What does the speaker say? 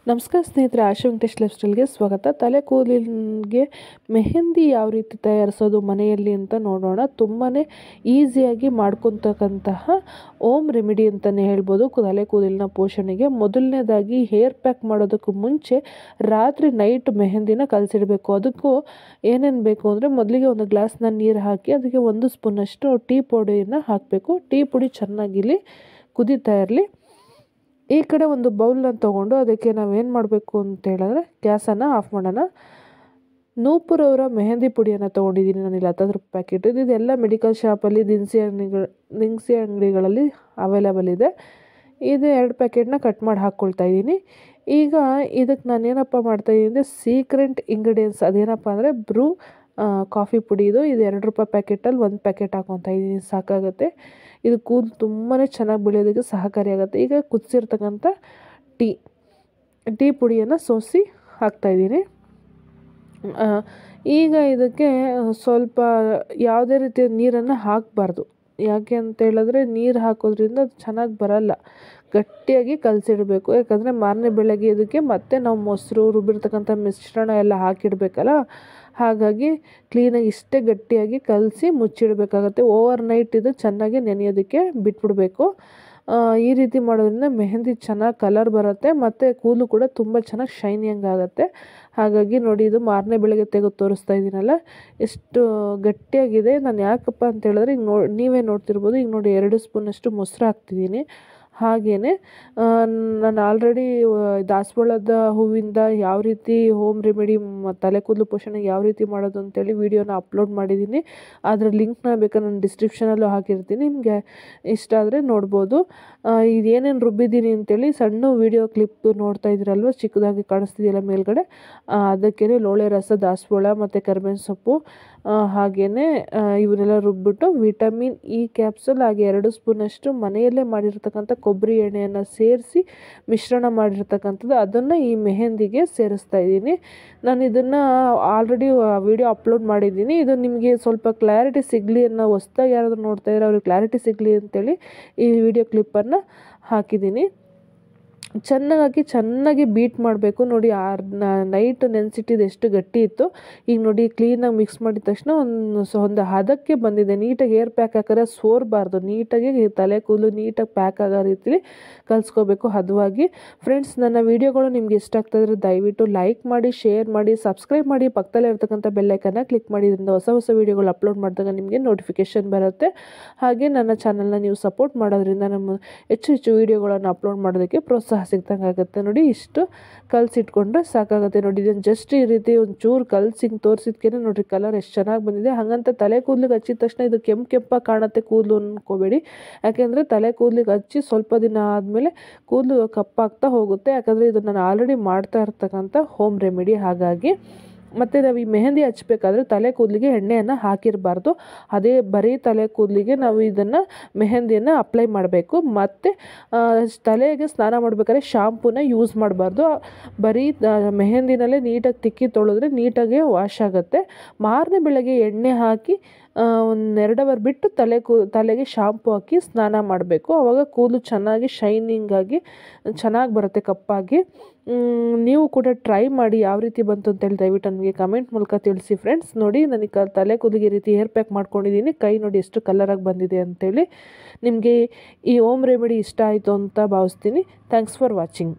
ನಮಸ್ಕಾರ ಸ್ನೇಹಿತರೆ, ಆಶಾ ವೆಂಕಟೇಶ್ ಲೈಫ್ ಸ್ಟೈಲ್ಗೆ ಸ್ವಾಗತ. ತಲೆ ಕೂದಲಿಗೆ ಮೆಹಂದಿ ಯಾವ ರೀತಿ ತಯಾರಿಸೋದು ಮನೆಯಲ್ಲಿ ಅಂತ ನೋಡೋಣ. ತುಂಬಾ ಈಸಿಯಾಗಿ ಮಾಡ್ಕೊತಕ್ಕಂತಹ ಓಮ್ ರೆಮಿಡಿ ಅಂತಲೇ ಹೇಳ್ಬೋದು ತಲೆ ಕೂದಲಿನ ಪೋಷಣೆಗೆ. ಮೊದಲನೇದಾಗಿ ಹೇರ್ ಪ್ಯಾಕ್ ಮಾಡೋದಕ್ಕೂ ಮುಂಚೆ ರಾತ್ರಿ ನೈಟ್ ಮೆಹಂದಿನ ಕಲಸಿಡಬೇಕು. ಅದಕ್ಕೂ ಏನೇನು ಬೇಕು ಅಂದರೆ, ಮೊದಲಿಗೆ ಒಂದು ಗ್ಲಾಸ್ನ ನೀರು ಹಾಕಿ ಅದಕ್ಕೆ 1 ಸ್ಪೂನಷ್ಟು ಟೀ ಪುಡಿಯನ್ನು ಹಾಕಬೇಕು. ಟೀ ಪುಡಿ ಚೆನ್ನಾಗಿಲ್ಲಿ ಕುದೀತಾ ಇರಲಿ. ಈ ಕಡೆ ಒಂದು ಬೌಲ್ನ ತೊಗೊಂಡು ಅದಕ್ಕೆ ನಾವೇನು ಮಾಡಬೇಕು ಅಂತ ಹೇಳಿದ್ರೆ, ಗ್ಯಾಸನ್ನು ಆಫ್ ಮಾಡೋಣ. ನೂಪುರ್ ಅವರ ಮೆಹಂದಿ ಪುಡಿಯನ್ನು ತೊಗೊಂಡಿದ್ದೀನಿ ನಾನಿಲ್ಲಿ 10 ರೂಪಾಯಿ ಪ್ಯಾಕೆಟ್. ಇದೆಲ್ಲ ಮೆಡಿಕಲ್ ಶಾಪಲ್ಲಿ ದಿನಸಿ ಅಂಗಡಿಗಳಲ್ಲಿ ಅವೈಲೇಬಲ್ ಇದೆ. ಇದು 2 ಪ್ಯಾಕೆಟ್ನ ಕಟ್ ಮಾಡಿ ಹಾಕ್ಕೊಳ್ತಾ ಇದ್ದೀನಿ. ಈಗ ಇದಕ್ಕೆ ನಾನೇನಪ್ಪ ಮಾಡ್ತಾಯಿದ್ದೀನಿ ಅಂದರೆ, ಸೀಕ್ರೆಟ್ ಇಂಗ್ರೀಡಿಯೆಂಟ್ಸ್ ಅದೇನಪ್ಪ ಅಂದರೆ ಬ್ರೂ ಕಾಫಿ ಪುಡಿ. ಇದು 2 ರೂಪಾಯಿ ಪ್ಯಾಕೆಟಲ್ಲಿ 1 ಪ್ಯಾಕೆಟ್ ಹಾಕ್ಕೊತಾ ಇದ್ದೀನಿ, ಸಾಕಾಗುತ್ತೆ. ಇದು ಕೂದಲು ತುಂಬಾ ಚೆನ್ನಾಗಿ ಬೆಳೆಯೋದಕ್ಕೆ ಸಹಕಾರಿಯಾಗುತ್ತೆ. ಈಗ ಕುದಿಸಿರ್ತಕ್ಕಂಥ ಟೀ ಪುಡಿಯನ್ನು ಸೋಸಿ ಹಾಕ್ತಾಯಿದ್ದೀನಿ. ಈಗ ಇದಕ್ಕೆ ಸ್ವಲ್ಪ ಯಾವುದೇ ರೀತಿಯ ನೀರನ್ನು ಹಾಕಬಾರ್ದು. ಯಾಕೆ ಅಂತ ಹೇಳಿದ್ರೆ, ನೀರು ಹಾಕೋದ್ರಿಂದ ಅದು ಚೆನ್ನಾಗಿ ಬರಲ್ಲ. ಗಟ್ಟಿಯಾಗಿ ಕಲಸಿಡಬೇಕು. ಯಾಕಂದರೆ ಮಾರನೇ ಬೆಳಗ್ಗೆ ಇದಕ್ಕೆ ಮತ್ತೆ ನಾವು ಮೊಸರು ರುಬ್ಬಿರ್ತಕ್ಕಂಥ ಮಿಶ್ರಣ ಎಲ್ಲ ಹಾಕಿಡಬೇಕಲ್ಲ. ಹಾಗಾಗಿ ಕ್ಲೀನಾಗಿ ಇಷ್ಟೇ ಗಟ್ಟಿಯಾಗಿ ಕಲಸಿ ಮುಚ್ಚಿಡಬೇಕಾಗತ್ತೆ. ಓವರ್ ನೈಟ್ ಇದು ಚೆನ್ನಾಗಿ ನೆನೆಯೋದಕ್ಕೆ ಬಿಟ್ಬಿಡಬೇಕು. ಈ ರೀತಿ ಮಾಡೋದ್ರಿಂದ ಮೆಹಂದಿ ಚೆನ್ನಾಗಿ ಕಲರ್ ಬರುತ್ತೆ ಮತ್ತು ಕೂದಲು ಕೂಡ ತುಂಬ ಚೆನ್ನಾಗಿ ಶೈನಿಂಗ್ ಆಗುತ್ತೆ. ಹಾಗಾಗಿ ನೋಡಿ, ಇದು ಮಾರನೇ ಬೆಳಗ್ಗೆ ತೆಗೆದು ತೋರಿಸ್ತಾ ಇದ್ದೀನಲ್ಲ, ಎಷ್ಟು ಗಟ್ಟಿಯಾಗಿದೆ. ನಾನು ಯಾಕಪ್ಪ ಅಂತ ಹೇಳಿದ್ರೆ, ಈಗ ನೀವೇ ನೋಡ್ತಿರ್ಬೋದು. ಈಗ ನೋಡಿ, 2 ಸ್ಪೂನಷ್ಟು ಮೊಸರು ಹಾಕ್ತಿದ್ದೀನಿ. ಹಾಗೆಯೇ ನಾನು ಆಲ್ರೆಡಿ ದಾಸವಾಳದ ಹೂವಿಂದ ಯಾವ ರೀತಿ ಹೋಮ್ ರೆಮಿಡಿ ತಲೆ ಕೂದಲು ಪೋಷಣೆಗೆ ಯಾವ ರೀತಿ ಮಾಡೋದು ಅಂತೇಳಿ ವಿಡಿಯೋನ ಅಪ್ಲೋಡ್ ಮಾಡಿದ್ದೀನಿ. ಅದರ ಲಿಂಕ್ನ ಬೇಕಾದ್ರೆ ನಾನು ಡಿಸ್ಕ್ರಿಪ್ಷನಲ್ಲೂ ಹಾಕಿರ್ತೀನಿ, ನಿಮಗೆ ಇಷ್ಟ ಆದರೆ ನೋಡ್ಬೋದು. ಇದೇನೇನು ರುಬ್ಬಿದ್ದೀನಿ ಅಂತೇಳಿ ಸಣ್ಣ ವಿಡಿಯೋ ಕ್ಲಿಪ್ ನೋಡ್ತಾ ಇದ್ದೀರಲ್ವ, ಚಿಕ್ಕದಾಗಿ ಕಾಣಿಸ್ತಿದೆಯಲ್ಲ ಮೇಲ್ಗಡೆ, ಅದಕ್ಕೇ ಲೋಳೆ ರಸ, ದಾಸವಾಳ ಮತ್ತು ಕರಿಬೇವಿನ ಸೊಪ್ಪು, ಹಾಗೆಯೇ ಇವನ್ನೆಲ್ಲ ರುಬ್ಬಿಟ್ಟು ವಿಟಮಿನ್ ಇ ಕ್ಯಾಪ್ಸೂಲ್ ಹಾಗೆ 2 ಸ್ಪೂನಷ್ಟು ಮನೆಯಲ್ಲೇ ಮಾಡಿರ್ತಕ್ಕಂಥ ಕೊಬ್ಬರಿ ಎಣ್ಣೆಯನ್ನು ಸೇರಿಸಿ ಮಿಶ್ರಣ ಮಾಡಿರ್ತಕ್ಕಂಥದ್ದು, ಅದನ್ನು ಈ ಮೆಹಂದಿಗೆ ಸೇರಿಸ್ತಾ ಇದ್ದೀನಿ. ನಾನು ಇದನ್ನು ಆಲ್ರೆಡಿ ವಿಡಿಯೋ ಅಪ್ಲೋಡ್ ಮಾಡಿದ್ದೀನಿ. ಇದು ನಿಮಗೆ ಸ್ವಲ್ಪ ಕ್ಲಾರಿಟಿ ಸಿಗಲಿ ಅನ್ನೋ, ಹೊಸ್ದಾಗಿ ಯಾರಾದರೂ ನೋಡ್ತಾ ಇದ್ದಾರೆ ಅವ್ರಿಗೆ ಕ್ಲಾರಿಟಿ ಸಿಗಲಿ ಅಂತೇಳಿ ಈ ವಿಡಿಯೋ ಕ್ಲಿಪ್ಪನ್ನು ಹಾಕಿದ್ದೀನಿ. ಚೆನ್ನಾಗಿ ಬೀಟ್ ಮಾಡಬೇಕು. ನೋಡಿ, ನೈಟ್ ನೆನೆಸಿಟ್ಟಿದ್ದು ಎಷ್ಟು ಗಟ್ಟಿ ಇತ್ತು. ಈಗ ನೋಡಿ, ಕ್ಲೀನಾಗಿ ಮಿಕ್ಸ್ ಮಾಡಿದ ತಕ್ಷಣ ಒಂದು ಹದಕ್ಕೆ ಬಂದಿದೆ. ನೀಟಾಗಿ ಹೇರ್ ಪ್ಯಾಕ್ ಹಾಕಿದ್ರೆ ಸೋರಬಾರ್ದು. ನೀಟಾಗಿ ತಲೆ ಕೂದಲು ನೀಟಾಗಿ ಪ್ಯಾಕ್ ಆಗೋ ರೀತಿಲಿ ಕಲಿಸ್ಕೋಬೇಕು ಹದವಾಗಿ. ಫ್ರೆಂಡ್ಸ್, ನನ್ನ ವೀಡಿಯೋಗಳು ನಿಮ್ಗೆ ಇಷ್ಟ ಆಗ್ತಾಯಿದ್ರೆ ದಯವಿಟ್ಟು ಲೈಕ್ ಮಾಡಿ, ಶೇರ್ ಮಾಡಿ, ಸಬ್ಸ್ಕ್ರೈಬ್ ಮಾಡಿ, ಪಕ್ಕದಲ್ಲೇ ಇರ್ತಕ್ಕಂಥ ಬೆಲ್ಲೈಕನ್ನ ಕ್ಲಿಕ್ ಮಾಡಿದ್ರಿಂದ ಹೊಸ ವೀಡಿಯೋಗಳು ಅಪ್ಲೋಡ್ ಮಾಡಿದಾಗ ನಿಮಗೆ ನೋಟಿಫಿಕೇಷನ್ ಬರುತ್ತೆ. ಹಾಗೆ ನನ್ನ ಚಾನಲ್ನ ನೀವು ಸಪೋರ್ಟ್ ಮಾಡೋದ್ರಿಂದ ನಮ್ಮ ಹೆಚ್ಚು ವೀಡಿಯೋಗಳನ್ನು ಅಪ್ಲೋಡ್ ಮಾಡೋದಕ್ಕೆ ಪ್ರೋತ್ಸಾಹ ಸಿಗ್ದಂಗೆ ಆಗುತ್ತೆ. ನೋಡಿ, ಇಷ್ಟು ಕಲಸಿಟ್ಕೊಂಡ್ರೆ ಸಾಕಾಗುತ್ತೆ. ನೋಡಿ, ಇದನ್ನು ಜಸ್ಟ್ ಈ ರೀತಿ ಒಂಚೂರು ಕಲಸಿ ತೋರಿಸಿದ್ಕೇನೆ ನೋಡಿರಿ ಕಲರ್ ಎಷ್ಟು ಚೆನ್ನಾಗಿ ಬಂದಿದೆ. ಹಾಗಂತ ತಲೆ ಕೂದಲಿಗೆ ಹಚ್ಚಿದ ತಕ್ಷಣ ಇದು ಕೆಂಪಾಗಿ ಕಾಣುತ್ತೆ ಕೂದಲು ಅನ್ಕೋಬೇಡಿ. ಯಾಕೆಂದರೆ ತಲೆ ಕೂದಲಿಗೆ ಹಚ್ಚಿ ಸ್ವಲ್ಪ ದಿನ ಆದಮೇಲೆ ಕೂದಲು ಕಪ್ಪಾಗ್ತಾ ಹೋಗುತ್ತೆ. ಯಾಕಂದರೆ ಇದು ನಾನು ಆಲ್ರೆಡಿ ಮಾಡ್ತಾ ಇರ್ತಕ್ಕಂಥ ಹೋಮ್ ರೆಮಿಡಿ. ಹಾಗಾಗಿ ಮತ್ತು ನಾವು ಈ ಮೆಹಂದಿ ಹಚ್ಚಬೇಕಾದ್ರೆ ತಲೆ ಕೂದಲಿಗೆ ಎಣ್ಣೆಯನ್ನು ಹಾಕಿರಬಾರ್ದು. ಅದೇ ಬರೀ ತಲೆ ಕೂದಲಿಗೆ ನಾವು ಇದನ್ನು ಮೆಹಂದಿಯನ್ನು ಅಪ್ಲೈ ಮಾಡಬೇಕು. ಮತ್ತು ತಲೆಗೆ ಸ್ನಾನ ಮಾಡಬೇಕಾದ್ರೆ ಶಾಂಪೂನ ಯೂಸ್ ಮಾಡಬಾರ್ದು. ಬರೀ ಮೆಹಂದಿನಲ್ಲೇ ನೀಟಾಗಿ ತಿಕ್ಕಿ ತೊಳೆದ್ರೆ ನೀಟಾಗಿ ವಾಶ್ ಆಗುತ್ತೆ. ಮಾರನೇ ಬೆಳಗ್ಗೆ ಎಣ್ಣೆ ಹಾಕಿ 1-2 ಅವರ್ ಬಿಟ್ಟು ತಲೆಗೆ ಶಾಂಪೂ ಹಾಕಿ ಸ್ನಾನ ಮಾಡಬೇಕು. ಆವಾಗ ಕೂದಲು ಚೆನ್ನಾಗಿ ಶೈನಿಂಗ್ ಆಗಿ ಚೆನ್ನಾಗಿ ಬರುತ್ತೆ, ಕಪ್ಪಾಗಿ. ನೀವು ಕೂಡ ಟ್ರೈ ಮಾಡಿ, ಯಾವ ರೀತಿ ಬಂತು ಅಂತೇಳಿ ದಯವಿಟ್ಟು ನನಗೆ ಕಮೆಂಟ್ ಮೂಲಕ ತಿಳಿಸಿ. ಫ್ರೆಂಡ್ಸ್, ನೋಡಿ, ನನಗೆ ತಲೆ ಕೂದಲಿಗೆ ಈ ರೀತಿ ಹೇರ್ ಪ್ಯಾಕ್ ಮಾಡ್ಕೊಂಡಿದ್ದೀನಿ. ಕೈ ನೋಡಿ ಎಷ್ಟು ಕಲರಾಗಿ ಬಂದಿದೆ ಅಂತೇಳಿ. ನಿಮಗೆ ಈ ಹೋಮ್ ರೆಮಿಡಿ ಇಷ್ಟ ಆಯಿತು ಅಂತ ಭಾವಿಸ್ತೀನಿ. Thanks for watching.